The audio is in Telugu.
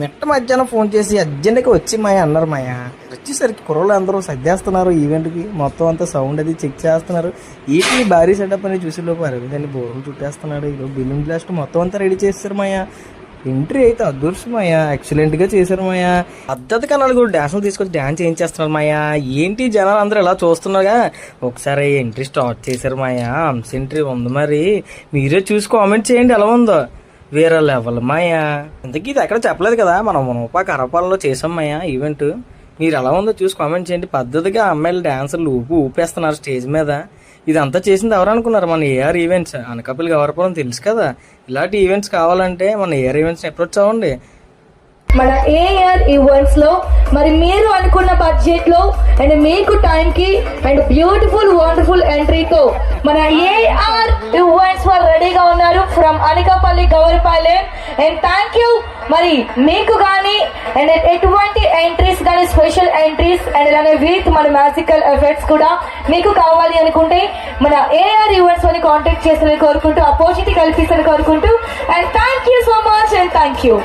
మిట్ట మధ్యాహ్నం ఫోన్ చేసి అర్జెంట్గా వచ్చి మాయ అన్నారు. మాయ వచ్చేసరికి కుర్రలు అందరూ సర్దేస్తున్నారు ఈవెంట్కి, మొత్తం అంతా సౌండ్ అది చెక్ చేస్తున్నారు. ఏంటి భారీ సెటప్ అని చూసేలోపు అరవిందని బోర్లు చుట్టేస్తున్నాడు. ఈరోజు బెలూన్ బ్లాస్ట్ మొత్తం అంతా రెడీ చేస్తారు మాయ. ఎంట్రీ అయితే అదృష్టం మాయ, ఎక్సలెంట్గా చేశారు మాయ. పద్ధతి కన్నాలు కూడా డ్యాన్సులు తీసుకొచ్చి డ్యాన్స్ చేయించేస్తున్నారు మాయ. ఏంటి జనాలు అందరూ ఇలా చూస్తున్నారుగా. ఒకసారి ఎంట్రీ స్టార్ట్ చేశారు మాయ. అంశ ఎంట్రీ ఉంది, మరి మీరే చూసి కామెంట్ చేయండి ఎలా ఉందో. వేరే లెవెల్ మాయా. ఇంతకీ ఇది ఎక్కడ చెప్పలేదు కదా, మనం మునపా కరపాలలో చేసాం మాయా ఈవెంట్. మీరు ఎలా ఉందో చూసి కామెంట్ చేయండి. పద్ధతిగా అమ్మాయిలు డాన్సర్లు ఊపేస్తున్నారు స్టేజ్ మీద. ఇదంతా చేసింది ఎవరు అనుకున్నారు? మన ఏఆర్ ఈవెంట్స్. అనకాపల్లి గవర్పురం తెలుసు కదా. ఇలాంటి ఈవెంట్స్ కావాలంటే మన ఏఆర్ ఈవెంట్స్ అప్రోచ్ అవ్వండి. మన ఏఆర్ ఈవెంట్స్ లో మరి మీరు అనుకున్న బడ్జెట్ లో అండ్ మీకు టైం కి అండ్ బ్యూటిఫుల్ వండర్ఫుల్ ఎంట్రీతో మన ఏఆర్ ఈవెంట్స్ వాళ్ళు రెడీగా ఉన్నారు from Anakapalli Gavarapalem. And thank you. మరి మీకు కానీ అండ్ ఎటువంటి ఎంట్రీస్ కానీ స్పెషల్ ఎంట్రీస్ అండ్ అలానే విత్ మన మ్యాజికల్ ఎఫెక్ట్స్ కూడా మీకు కావాలి అనుకుంటే మన ఏఆర్ ఈవెంట్స్ అని కాంటాక్ట్ చేస్తారని కోరుకుంటూ, ఆపర్చునిటీ కల్పిస్తారని కోరుకుంటూ, and thank you so much and thank you.